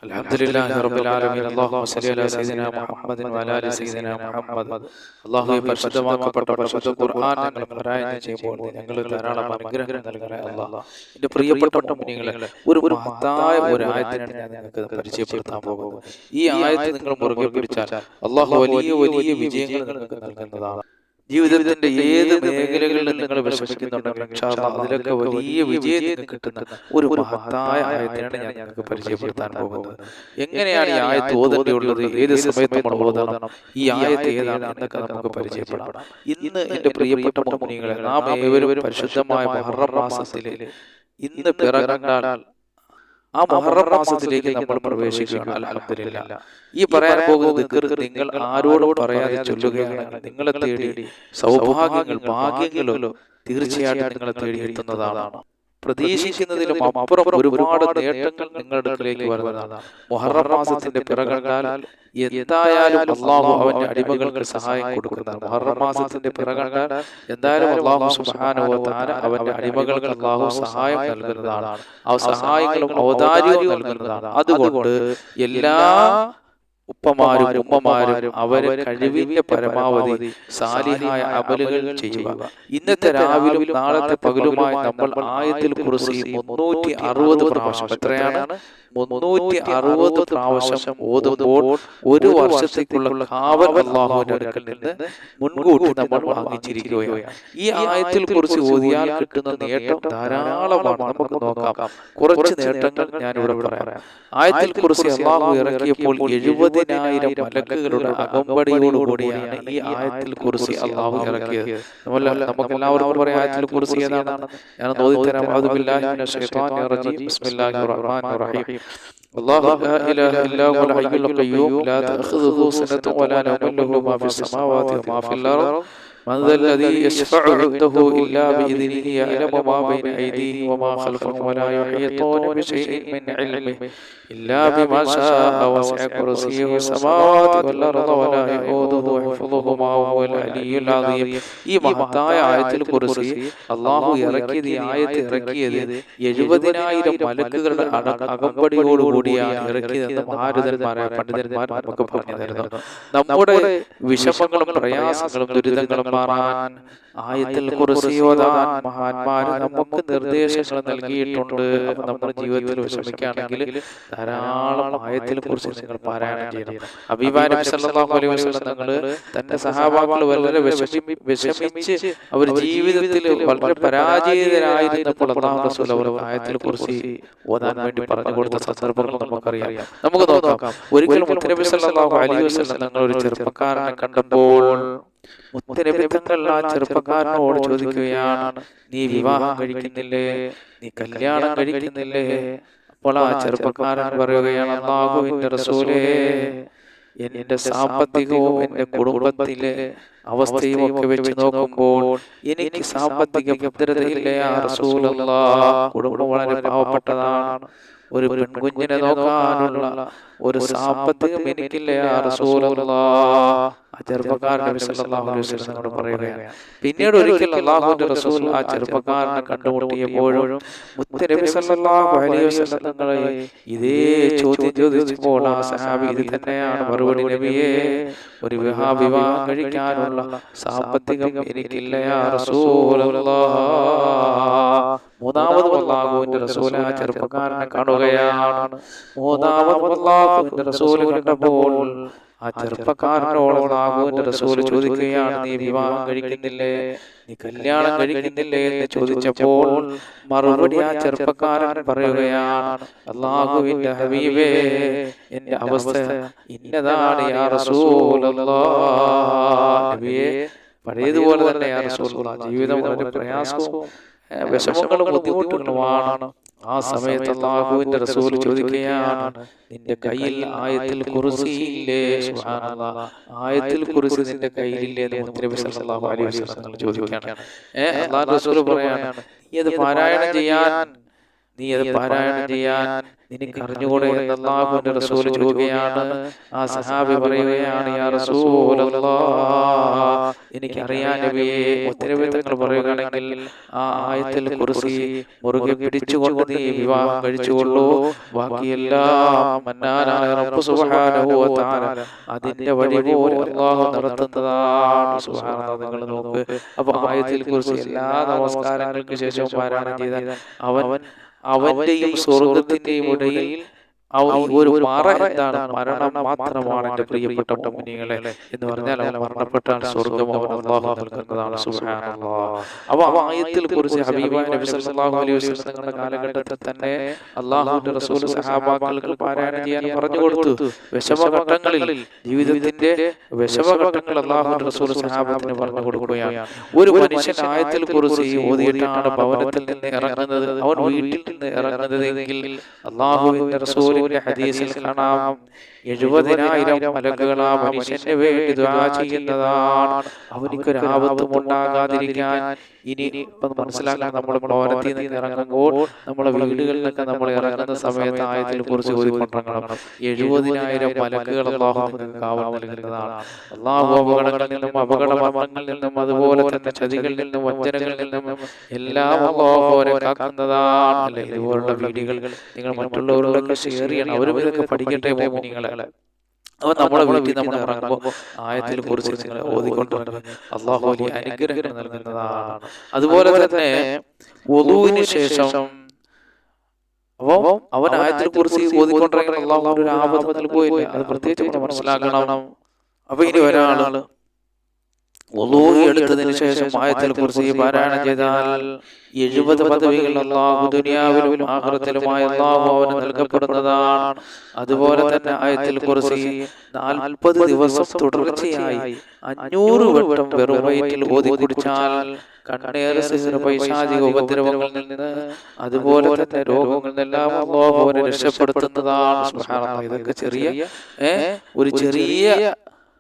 അൽഹംദുലില്ലാഹി റബ്ബിൽ ആലമീൻ. അല്ലാഹുമ്മ സ്വല്ലി അലാ സയ്യിദിനാ മുഹമ്മദിൻ വഅലാ ആലി സയ്യിദിനാ മുഹമ്മദ്. അല്ലാഹുവേ, പരിശുദ്ധമാക്കപ്പെട്ട പരിശുദ്ധ ഖുർആൻ ഞങ്ങൾ പാരായണം ചെയ്യുമ്പോൾ ഞങ്ങൾ ധാരാളം അനുഗ്രഹങ്ങൾ നൽകണേ അല്ലാഹ്. എൻ്റെ പ്രിയപ്പെട്ട മുഅ്മിനീങ്ങളെ, ഒരു മഹത്തായ ഒരു ആയത്തിനാണ് ഞാൻ നിങ്ങൾക്ക് പരിചയപ്പെടുത്താൻ പോകുന്നത്. ഈ ആയത്ത് നിങ്ങൾ മുറുകെ പിടിച്ചാൽ അല്ലാഹു വലിയ വലിയ വിജയങ്ങൾ നിങ്ങൾക്ക് നൽകുന്നതാണ്. ജീവിതത്തിന്റെ ഏത് മേഖലകളിൽ നിങ്ങൾ വിഷമിക്കുന്നുണ്ടെങ്കിൽ ഇൻഷാ അല്ലാഹ് അതിലൊക്കെ വലിയ വിജയം നിങ്ങൾക്ക് കിട്ടുന്ന ഒരു മഹത്തായ ആയത്തിനാണ് ഞാൻ നിങ്ങൾക്ക് പരിചയപ്പെടുത്താൻ പോകുന്നത്. എങ്ങനെയാണ് ഈ ആയത്ത് ഓതേണ്ടിയുള്ളത്, ഏത് സമയത്ത് നമ്മൾ ഓതണം, ഈ ആയത്ത് ഏതാണ് എന്നൊക്കെ നമുക്ക് പരിചയപ്പെടാം. ഇന്ന് എൻ്റെ പ്രിയപ്പെട്ട മുഅ്മിനീങ്ങളെ, നാം ഏവരും പരിശുദ്ധമായ മുഹറം മാസത്തിലെ ഇന്ന് പിറകണ്ടാൽ ആ മുഹറം മാസത്തിലേക്ക് നമ്മൾ പ്രവേശിക്കുകയാണ്. അൽഹംദുലില്ലാഹ്. ഈ പറയാൻ പോകുന്ന ദിക്ർ നിങ്ങൾ ആരോടും പറയാതെ ചൊല്ലുകയാണെങ്കിൽ നിങ്ങളെ തേടി സൗഭാഗ്യങ്ങൾ, ഭാഗ്യങ്ങളോ തീർച്ചയായിട്ടും നിങ്ങളെ തേടി എത്തുന്നതാണ്. പ്രതീക്ഷിക്കുന്നതിലും അപ്പുറം ഒരുപാട് നേട്ടങ്ങൾ നിങ്ങളുടെ അടുക്കിലേക്ക് വരുന്നതാണ്. മുഹറം മാസത്തിന്റെ പിറകണ്ടാൽ എന്തായാലും അല്ലാഹു അവന്റെ അടിമകൾക്ക് സഹായം കൊടുക്കുന്നതാണ്. മുഹറം മാസത്തിന്റെ പിറകണ്ടാൽ എന്തായാലും അല്ലാഹു സുബ്ഹാനഹു വ തആല അവന്റെ അടിമകൾക്ക് അല്ലാഹു സഹായം നൽകുന്നതാണ്. ആ സഹായങ്ങളും ഔദാര്യവും നൽകുന്നതാണ്. അതുകൊണ്ട് എല്ലാ ഉപ്പമാരും ഉമ്മമാരും അവരെ കഴിവിന്റെ പരമാവധി സാലിഹായ അമലുകൾ ചെയ്യുക. ഇന്നത്തെ രാവിലും നാളത്തെ പകലുമായി നമ്മൾ ആയത്തുൽ കുർസി 360 പ്രാവശ്യം, എത്രയാണ് 360 പ്രാവശ്യം ഓതുമ്പോൾ ഒരു വർഷത്തേക്കുള്ള കാവൽ അല്ലാഹുവിന്റെ അടുക്കൽ നിന്ന് മുൻകൂട്ടി നമ്മൾ വാങ്ങിച്ചിരിക്കുകയാണ്. ഈ ആയത്തുൽ കുർസി ഓതിയാൽ കിട്ടുന്ന നേട്ടം ധാരാളമാണ്. നമുക്ക് നോക്കാം, കുറച്ച് നേട്ടങ്ങൾ ഞാൻ ഇവിടെ പറയാം. ആയത്തുൽ കുർസി അല്ലാഹു ഇറക്കിയപ്പോൾ 70,000 മലക്കുകളുടെ അകമ്പടിയോടുകൂടിയാണ് ഈ ആയത്തുൽ കുർസി അല്ലാഹു ഇറക്കിയത്. നമുക്ക് എല്ലാവർക്കും പറയാം ആയത്തുൽ കുർസി ഏതാണെന്ന്. ഞാൻ ഓതിത്തരാം. അഊദു ബില്ലാഹി മിനശ് ശൈത്വാനിർ റജീം. ബിസ്മില്ലാഹിർ റഹ്മാനിർ റഹീം. അല്ലാഹു ലാ ഇലാഹ ഇല്ലാ ഹുവൽ ഹയ്യുൽ ഖയ്യൂം ലാ തഅഖുദുഹു സിനത്തുൻ വലാ നൗമുൻ ലഹു മാ ഫിസ് സമാവാതി വമാ ഫിൽ അർദ് من ذا الذي يشفع عنده إلا بإذنه يعلم ما بين أيديهم وما خلفهم ولا يحيطون بشيء من علمه إلا بما شاء وسع كرسيه السماوات والأرض ولا يؤوده حفظهما وهو العلي العظيم. ഈ മഹത്തായ ആയത്തുൽ കുർസി അല്ലാഹു ഇറക്കിയത്, ഈ ആയത്ത് ഇറക്കിയത് 70,000 മലക്കുകളുടെ അകമ്പടിയോടുകൂടിയാണ് ഇറക്കിയതെന്ന് മഹാരഥന്മാരായ പണ്ഡിതന്മാർ നമുക്ക് പറഞ്ഞു തരുന്നു. നമ്മുടെ വിഷമങ്ങളും പ്രയാസങ്ങളും ദുരിതങ്ങളും മാറാൻ ആയത്തുൽ കുർസി ഓതാൻ മഹാന്മാർ നമുക്ക് നിർദ്ദേശങ്ങൾ നൽകിയിട്ടുണ്ട്. അപ്പൊ നമ്മുടെ ജീവിതത്തിൽ വിഷമിക്കുകയാണെങ്കിൽ ധാരാളം ആയത്തുൽ കുർസി നിങ്ങൾ പാരായണം ചെയ്യണം. ഹബീബായ നബി സല്ലല്ലാഹു അലൈഹി വസല്ലം തങ്ങൾ തന്റെ സഹാബാക്കൾ വളരെ വിഷമിച്ച് അവർ ജീവിതത്തിൽ വളരെ പരാജയരായിരുന്നപ്പോൾ അല്ലാഹു റസൂൽ അവർക്ക് ആയത്തുൽ കുർസി ഓതാൻ വേണ്ടി പറഞ്ഞു കൊടുത്ത സന്ദർഭങ്ങൾ നമുക്കറിയാം. നമുക്ക് നോക്കാം. ഒരിക്കൽ മുത്തനബി സല്ലല്ലാഹു അലൈഹി വസല്ലം തങ്ങൾ ഒരു ചെറുപ്പക്കാരനെ കണ്ടപ്പോൾ മുത്തനബി തങ്ങൾ ആ ചെറുപ്പക്കാരനോട് ചോദിക്കുകയാണ്, നീ വിവാഹം കഴിക്കുന്നില്ലേ, നീ കല്യാണം കഴിക്കുന്നില്ലേ? അപ്പോൾ ആ ചെറുപ്പക്കാരൻ പറയുകയാണ്, അല്ലാഹുവിന്റെ റസൂലേ, എന്റെ സാമ്പത്തികവും എന്റെ കുടുംബത്തിലെ അവസ്ഥയും ഒക്കെ വെച്ച് നോക്കുമ്പോൾ എനിക്ക് സാമ്പത്തിക ഭദ്രതയില്ല യാ റസൂലല്ലാഹ്. കുടുംബം വളരെ പാവപ്പെട്ടതാണ്. ഒരു പെൺകുഞ്ഞിനെ നോക്കാനുള്ള ഒരു സാമ്പത്തികം എനിക്കില്ല യാ റസൂലല്ലാഹ്. ആ ചെറുപ്പക്കാരൻ നബി സല്ലല്ലാഹു അലൈഹി വസല്ലം പറയുകയാണ്. പിന്നീട് ഒരിക്കൽ അല്ലാഹുവിന്റെ റസൂൽ ആ ചെറുപ്പക്കാരനെ കണ്ടുമുട്ടിയപ്പോഴും മുത്തനബി സല്ലല്ലാഹു അലൈഹി വസല്ലം തങ്ങളെ ഇതേ ചോദ്യം ചോദിച്ചപ്പോൾ ആ സഹാബി ഇത് തന്നെയാണ് മറുപടി, നബിയേ, ഒരു വിവാഹം കഴിക്കാനുള്ള സാമ്പത്തികം എനിക്കില്ല യാ റസൂലല്ലാഹ്. മൂന്നാമത് അല്ലാഹുവിന്റെ റസൂൽ ആ ചെറുപ്പക്കാരനെ കാണുകയാണ്. മൂന്നാമത് അല്ലാഹുവിന്റെ റസൂൽ കണ്ടപ്പോൾ ആ ചെറുപ്പക്കാരനോട് അല്ലാഹുവിന്റെ റസൂൽ ചോദിക്കുകയാണ്, നീ വിവാഹം കഴിക്കുന്നില്ലേ, നീ കല്യാണം കഴിക്കുന്നില്ലേ എന്ന് ചോദിച്ചപ്പോൾ മറുപടി ആ ചെറുപ്പക്കാരൻ പറയുകയാണ്, അല്ലാഹുവിന്റെ ഹബീബേ, എന്റെ അവസ്ഥ ഇന്നതാണ് യാ റസൂലല്ലാഹ്. നബിയേ, പഴയതുപോലെ തന്നെ യാ റസൂലല്ലാഹ്. ജീവിതം വളരെ പ്രയാസവും വിഷമങ്ങളും ബുദ്ധിമുട്ടുകളുമാണ്. ആ സമയത്ത് അല്ലാഹുവിന്റെ റസൂൽ ചോദിക്കുകയാണ്, നിന്റെ കയ്യിൽ ആയത്തുൽ കുർസി ഇല്ലേ? സുബ്ഹാനല്ലാഹ്, ആയത്തുൽ കുർസി നിന്റെ കയ്യിലില്ലേ എന്ന് മുത്തനബി സല്ലല്ലാഹു അലൈഹി വസല്ലം ചോദിക്കുകയാണ്. അല്ലാഹുവിന്റെ റസൂൽ പറയാണ്, നീ അത് പാരായണം ചെയ്യാൻ നീ അത് പാരായണം ചെയ്യാൻ നിനക്ക് അറിഞ്ഞുകൂടെ എന്ന് അല്ലാഹുവിന്റെ റസൂൽ ചോദിക്കുകയാണ്. ആ സഹാബി പറയുകയാണ്, യാ റസൂലല്ലാഹ്, എനിക്കറിയാൻ നബിയേ. ഉത്തരവാദിത്തങ്ങൾ പറയുകയാണെങ്കിൽ ആ ആയത്തുൽ കുർസി മുറുകെ പിടിച്ചുകൊണ്ട് നീ വിവാഹം കഴിച്ചുകൊള്ളൂ. ബാക്കിയെല്ലാം മന്നാനായ റബ്ബ് സുബ്ഹാനഹു വ തആല അതിന്റെ വഴി പോലെ അല്ലാഹു നടത്തുന്നതാണ്. സുബ്ഹാനല്ലാഹ്, നിങ്ങൾ നോക്ക്. അപ്പൊ ആയത്തുൽ കുർസി എല്ലാ നമസ്കാരങ്ങൾക്ക് ശേഷം പാരായണം ചെയ്താൽ അവന്റെയും സ്വർഗത്തിന്റെയും ഇടയിൽ ഒരു മറ എന്താണ്? മരണം മാത്രമാണ് എന്റെ പ്രിയപ്പെട്ട മുഅ്മിനീങ്ങളെ എന്ന് പറഞ്ഞാൽ അവൻ മരണപ്പെട്ടാൽ സ്വർഗം അവൻ അല്ലാഹു നൽകുന്നതാണ്. സുബ്ഹാനല്ലാഹ്. അപ്പോൾ ആയത്തുൽ കുർസി ഹബീബായ നബി സല്ലല്ലാഹു അലൈഹി വസല്ലം തങ്ങളുടെ കാലഘട്ടത്തിൽ തന്നെ അല്ലാഹുവിന്റെ റസൂൽ സഹാബാക്കൾക്ക് പാരായണം ചെയ്യാൻ പറഞ്ഞു കൊടുത്തു. വിഷമഘട്ടങ്ങളിൽ, ജീവിതത്തിന്റെ വിഷമഘട്ടങ്ങൾ അല്ലാഹുവിന്റെ റസൂൽ സഹാബത്തിന് പറഞ്ഞു കൊടുക്കുകയാണ്. ഒരു മനുഷ്യൻ ആയത്തുൽ കുർസി ഓതിയിട്ടാണ് ഭവനത്തിൽ നിന്ന് ഇറങ്ങുന്നത്, അവൻ വീട്ടിൽ നിന്ന് ഇറങ്ങുന്നതെങ്കിൽ അല്ലാഹുവിന്റെ റസൂൽ ഹദീസിൽ കാണാം 70,000 മലക്കുകൾ ആ മനുഷ്യന് വേണ്ടി ദുആ ചെയ്യുന്നതാണ്. അവനിക്കൊരു ആപത്തും ഉണ്ടാകാതിരിക്കാൻ. ഇനി ഇപ്പം മനസ്സിലാക്കാൻ, നമ്മൾ ഭവനത്തിൽ നിന്ന് ഇറങ്ങുമ്പോൾ നമ്മളെ വീടുകളിൽ നിന്നൊക്കെ നമ്മൾ ഇറങ്ങുന്ന സമയത്ത് ആയത്തിൽ കുറിച്ച് ഓതിക്കൊണ്ടിറങ്ങണം. 70,000 മലക്കുകൾ അല്ലാഹു നിങ്ങൾക്ക് കാവൽ നൽകുന്നതാണ്. അല്ലാഹു അപകടങ്ങളിൽ നിന്നും, അപകടമരണങ്ങളിൽ നിന്നും, അതുപോലെ തന്നെ ചതികളിൽ നിന്നും, വഞ്ചനകളിൽ നിന്നും എല്ലാം അല്ലാഹു അവരെ കാക്കുന്നതാണ്. അല്ലെ, ഇതുപോലുള്ള വീഡിയോകൾ നിങ്ങൾ മറ്റുള്ളവരോടൊക്കെ ഷെയർ ചെയ്യണം. അവരും ഇതൊക്കെ പഠിക്കട്ടെ മുഅ്മിനീങ്ങളെ. അവൻ നമ്മുടെ വീട്ടിൽ നമ്മൾ ഇറങ്ങുമ്പോൾ ആയത്തിൽ കുറിച്ച് നിങ്ങൾ ഓതിക്കൊണ്ടിറങ്ങുക. അല്ലാഹു വലിയ അനുഗ്രഹം നൽകുന്നതാണ്. അതുപോലെ തന്നെ വുളൂഇന് ശേഷം അവൻ ആയത്തിൽ കുറിച്ച് ഓതിക്കൊണ്ടിറങ്ങുന്ന അല്ലാഹു ഒരു ആപത്ത് നൽകുകയില്ല. അത് പ്രത്യേകിച്ച് മനസ്സിലാക്കണം. അപ്പൊ ഇനി ഒരാള് വുളൂ എടുത്തതിന് ശേഷം ആയത്തുൽ കുർസി പാരായണം ചെയ്താൽ 70 പദവികൾ അല്ലാഹു ദുനിയാവിലും ആഖിറത്തിലുമായി അല്ലാഹു അവന് നൽകപ്പെടുന്നതാണ്. അതുപോലെ തന്നെ ആയത്തുൽ കുർസി 40 ദിവസം തുടർച്ചയായി 500 വട്ടം വെറും വയറ്റിൽ ഓതി കുടിച്ചാൽ കണ്ണേറ്, സിഹ്ർ, പൈശാചിക ഉപദ്രവങ്ങളിൽ നിന്ന്, അതുപോലെ തന്നെ രോഗങ്ങളിൽ നിന്നെല്ലാം അല്ലാഹു അവനെ രക്ഷപ്പെടുത്തുന്നതാണ്. സുബ്ഹാനല്ലാഹ്. ഇതൊക്കെ ചെറിയ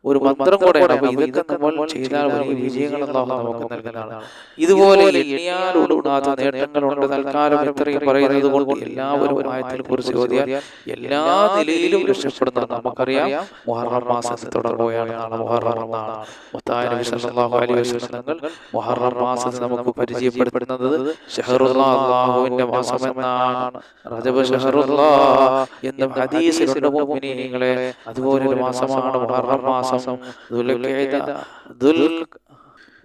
ഒരു മന്ത്രം കൂടെയാണ്. അപ്പൊ ഇതൊക്കെ നമ്മൾ ചെയ്താൽ വലിയ വിജയങ്ങൾ അല്ലാഹു നമുക്ക് നൽകുന്നതാണ്. ഇതുപോലെ എണ്ണിയാൽ ഒടുങ്ങാത്ത നേട്ടങ്ങളുണ്ട്. തൽക്കാലം ഇത്രയും പറയുന്നത് കൊണ്ട് എല്ലാവരും ആയത്തിൽ കുറിച്ച് ഓതിയാൽ എല്ലാ നിലയിലും രക്ഷപ്പെടുന്നതാണ്. നമുക്കറിയാം, മുഹറം മാസത്തിൽ തുടങ്ങുകയാണ്. നാളെ മുഹറം എന്നാണ്. മുത്തായ നബി സല്ലല്ലാഹു അലൈഹി വസല്ലം തങ്ങൾ മുഹറം മാസത്തിൽ നമുക്ക് പരിചയപ്പെടുത്തുന്നത് ഷഹറുല്ലാഹ്, അല്ലാഹുവിന്റെ മാസം എന്നാണ്. റജബ് ഷഹറുല്ലാഹ് എന്ന ഹദീസിലുണ്ട് മുഅ്മിനീങ്ങളെ. അതുപോലെ ഒരു മാസമാണ് മുഹറം മാസം.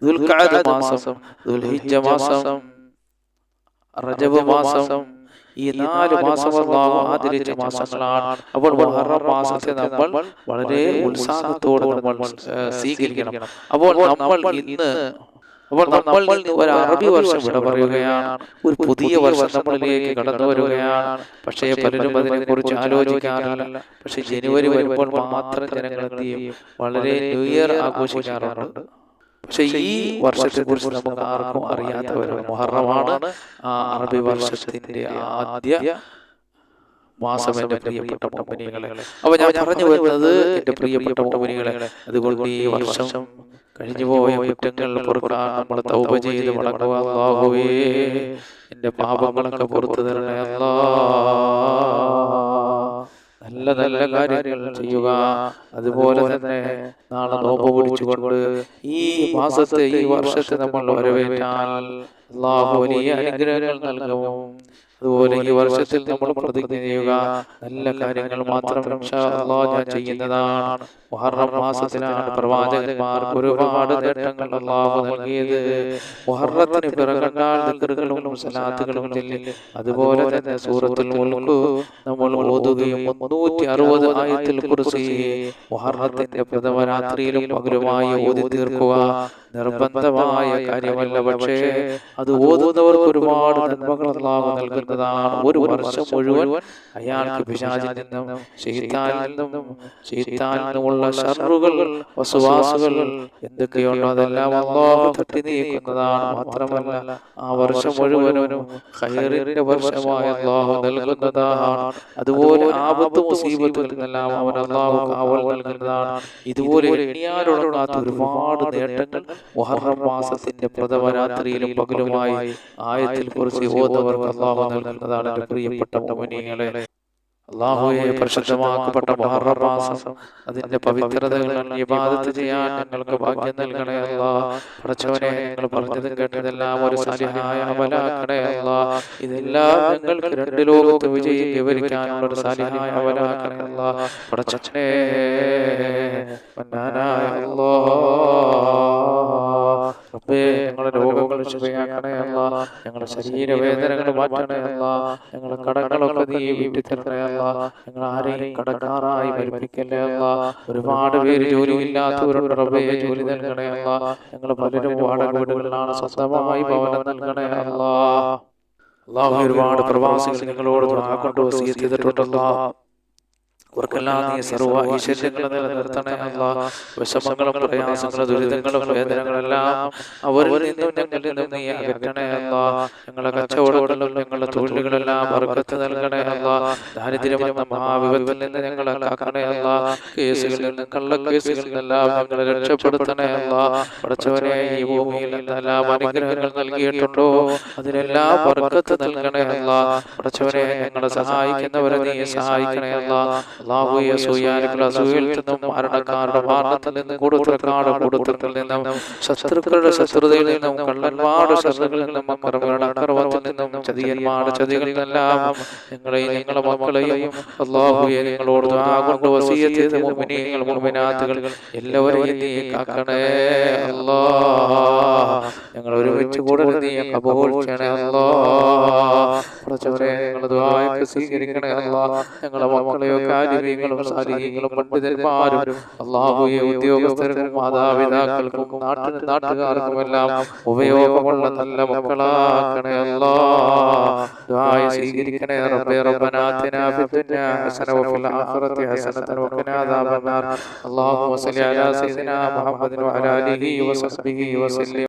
ദുൽഖഅദ മാസം, ദുൽഹിജ്ജ മാസം, റജബ് മാസം, ഈ 4 മാസം അല്ലാഹു ആദരിച്ച മാസങ്ങളാണ്. അപ്പോൾ മുഹറം മാസത്തെ നമ്മൾ വളരെ ഉത്സാഹത്തോടെ നമ്മൾ സ്വീകരിക്കണം. അപ്പോൾ നമ്മൾ ഇന്ന് ഒരു അറബി വർഷം ഇവിടെ പറയുകയാണ്. ഒരു പുതിയ വർഷം നമ്മളിലേക്ക് കടന്നു വരികയാണ്. പക്ഷേ പലരും അതിനെ കുറിച്ച് ആലോചിക്കാറില്ല. പക്ഷെ ജനുവരി വരുമ്പോൾ മാത്രം ജനങ്ങൾ എന്ത് ചെയ്യും? വളരെ ന്യൂ ഇയർ ആഘോഷിക്കാറുണ്ട്. പക്ഷെ ഈ വർഷത്തെ കുറിച്ച് നമുക്ക് ആർക്കും അറിയാത്തവരാണ്. മുഹറമാണ് ആ അറബി വർഷത്തിന്റെ ആദ്യ മാസം. എന്റെ പ്രിയപ്പെട്ട മുഅ്മിനീങ്ങളെ, അപ്പൊ ഞാൻ പറഞ്ഞു വരുന്നത് എന്റെ പ്രിയപ്പെട്ട മുഅ്മിനീങ്ങളെ, അതുകൊണ്ട് ഈ വർഷം കഴിഞ്ഞുപോയ കുറ്റങ്ങൾ പൊറുക്കാൻ നമ്മൾ തൗബ ചെയ്ത് മടങ്ങുക. അല്ലാഹുവേ, എന്റെ പാപങ്ങളൊക്കെ പുറത്തു തരണേ അല്ലാഹ്. നല്ല നല്ല കാര്യങ്ങൾ ചെയ്യുക. അതുപോലെ തന്നെ നാളെ നോമ്പ് പിടിച്ചുകൊണ്ട് ഈ മാസത്തെ, ഈ വർഷത്തെ നമ്മൾ വരവേറ്റാൽ അല്ലാഹു വലിയ അനുഗ്രഹങ്ങൾ നൽകും. അതുപോലെ ഈ വർഷത്തിൽ നമ്മൾ പ്രതിജ്ഞ ചെയ്യുക, നല്ല കാര്യങ്ങൾ മാത്രം ഇൻഷാ അല്ലാഹ് ഞാൻ ചെയ്യുന്നതാണ്. മുഹറം മാസത്തിലാണ് പ്രവാചകന്മാർക്ക് ഒരുപാട് നേട്ടങ്ങൾ അല്ലാഹു നൽകിയത്. മുഹറത്തിന് പിറകണ്ടാൽ ദിക്റുകളും സലാത്തുകളും ചൊല്ലി, അതുപോലെ തന്നെ സൂറത്തുൽ മുൽക്ക് നമ്മൾ ഓതുകയും 360 ആയത്തുൽ കുർസി മുഹറത്തിന്റെ പ്രഥമ രാത്രിയിലും പകലുമായി ഓതി തീർക്കുക നിർബന്ധമായ കാര്യമല്ല. പക്ഷേ അത് ഓതുന്നവർക്ക് ഒരുപാട് നന്മകൾ അല്ലാഹു നൽകുന്നതാണ്. ഒരു വർഷം മുഴുവൻ അയാൾക്ക് പിശാചിൽ നിന്നും ശൈത്താനിൽ നിന്നുമുള്ള ശർറുകൾ, വസ്വാസുകൾ എന്തൊക്കെയുണ്ടോ അതെല്ലാം അല്ലാഹു തട്ടി നീക്കുന്നതാണ്. മാത്രമല്ല ആ വർഷം മുഴുവനും ഖൈറിന്റെ വർഷമായി അല്ലാഹു നൽകുന്നതാണ്. അതുപോലെ ആപത്ത് മുസീബത്തുകളിൽ നിന്നെല്ലാം അവൻ അല്ലാഹു കാവൽ നൽകുന്നതാണ്. ഇതുപോലെ എണ്ണിയാലൊടുങ്ങാത്ത ഒരുപാട് നേട്ടങ്ങൾ മുഹറം മാസത്തിന്റെ പ്രഥമരാത്രിയിലും പകലുമായി ആയത്തിൽ കുറിച്ച് ഓതുന്നവർക്ക് അല്ലാഹു നൽകുന്നതാണ് എൻ്റെ പ്രിയപ്പെട്ട മുഅ്മിനീങ്ങളെ. അല്ലാഹുവേ, പരിശുദ്ധമാക്കപ്പെട്ട മുഹറം മാസം അതിന്റെ പവിത്രതകൾ ഇബാദത്ത് ചെയ്യാൻ ഞങ്ങൾക്ക് ഭാഗ്യം നൽകണേ അല്ലാഹ്. പടച്ചവനെ, ഞങ്ങൾ പറഞ്ഞതും കേട്ടതെല്ലാം ഒരു സാലിഹായ അമലാക്കണേ അല്ലാഹ്. ഇതെല്ലാം ഞങ്ങൾക്ക് രണ്ട് ലോകത്ത് വിജയം വിവരിക്കാനുള്ള ഒരു സാലിഹായ അമലാക്കണേ അല്ലാഹ്. പടച്ചവനെ, മന്നാനായ അല്ലാഹ്, റബ്ബേ, ഞങ്ങളുടെ രോഗങ്ങൾ ശിഫയാക്കണേ അല്ലാഹ്. ഞങ്ങളുടെ ശരീരവേദനകൾ മാറ്റണേ അല്ലാഹ്. ഞങ്ങളുടെ കടങ്ങളൊക്കെ നീ വീട്ടിത്തരണേ അല്ലാഹ്. ഞങ്ങൾ ആരെയും കടക്കാറായി ഭരിപ്പിക്കല്ലേ അല്ലാഹ്. ഒരുപാട് പേര് ജോലിയില്ലാത്തവരുണ്ട് റബ്ബേ, ജോലി നൽകണേ അല്ലാഹ്. ഞങ്ങൾ പലരും വാടക വീടുകളിലാണ്, സ്വന്തമായി ഭവനം നൽകണേ അല്ലാഹ്. അല്ലാഹു, ഒരുപാട് പ്രവാസികൾ നിങ്ങളോട് ദുആ കൊണ്ട് വസിയത്ത് ചെയ്തിട്ടുണ്ടല്ലോ. അവർക്കെല്ലാം നീ സർവ്വ ഐശ്വര്യങ്ങൾ നിലനിർത്തണേ അല്ലാഹ്. വിഷമങ്ങളും പ്രയാസങ്ങളും ദുരിതങ്ങളും വേദനകളെല്ലാം അവരിൽ നിന്നും ഞങ്ങളിൽ നിന്നും നീ അകറ്റണേ അല്ലാഹ്. ഞങ്ങളുടെ കച്ചവടങ്ങളിലും ഞങ്ങളുടെ തൊഴിലുകളെല്ലാം ബർക്കത്ത് നൽകണേ അല്ലാഹ്. ദാരിദ്ര്യമെന്ന മഹാവിപത്തിൽ നിന്ന് ഞങ്ങളെ കാക്കണേ അല്ലാഹ്. കേസുകളിൽ നിന്നും കള്ളക്കേസുകളിൽ നിന്നെല്ലാം ഞങ്ങളെ രക്ഷപ്പെടുത്തണേ അല്ലാഹ്. പടച്ചവനെ, ഈ ഭൂമിയിൽ എന്തെല്ലാം അനുഗ്രഹങ്ങൾ നൽകിയിട്ടുണ്ടോ അതിനെല്ലാം ബർക്കത്ത് നൽകണേ അല്ലാഹ്. പടച്ചവനെ, ഞങ്ങളെ സഹായിക്കുന്നവരെ നീ സഹായിക്കണേ അല്ലാഹ്. അല്ലാഹുവേ, അസൂയയിൽ നിന്നും മരണക്കാരുടെ മരണത്തിൽ നിന്നും കൊടുത്തത്തിൽ നിന്നും ശത്രുക്കളുടെ ശത്രുതയിൽ നിന്നും കള്ളന്മാരുടെ ശത്രുക്കളിൽ നിന്നും അക്രമങ്ങളുടെ അക്രമത്തിൽ നിന്നും ചതിയന്മാരുടെ ചതികളിൽ നിന്നെല്ലാം ഞങ്ങളെയും ഞങ്ങളുടെ മക്കളെയും അല്ലാഹുവേ നിങ്ങളോട് ദുആ കൊണ്ട് വസിയത്ത് ചെയ്ത മുഅ്മിനീങ്ങൾ മുഅ്മിനാത്തുകൾ എല്ലാവരെയും നീ കാക്കണേ അല്ലാഹ്. ഞങ്ങൾ ഒരുമിച്ച് കൂടെ നീ കബൂൽ ചെയ്യണേ അല്ലാഹ്. പടച്ചവനെ, ഞങ്ങളുടെ ദുആയൊക്കെ സ്വീകരിക്കണേ അല്ലാഹ്. ഞങ്ങളുടെ മക്കളെയോ കാര്യങ്ങളും സാലിഹീങ്ങളും പണ്ഡിതന്മാരും അല്ലാഹുവേ ഉദ്യോഗസ്ഥർക്കും മാതാപിതാക്കൾക്കും നാട്ടുകാർക്കുമെല്ലാം ഉപയോഗമുള്ള നല്ല മക്കളാക്കണേ അല്ലാഹ്. ദുആ സ്വീകരിക്കണേ റബ്ബേ. റബ്ബനാ ആതിനാ ഫിദ്ദുനിയാ ഹസന വഫിൽ ആഖിറതി ഹസനതൻ വഖിനാ അദാബന്നാർ. അല്ലാഹുമ്മ സ്വല്ലി അലാ സയ്യിദിനാ മുഹമ്മദിൻ വഅലാ ആലിഹി വസഹ്ബിഹി വസല്ലം.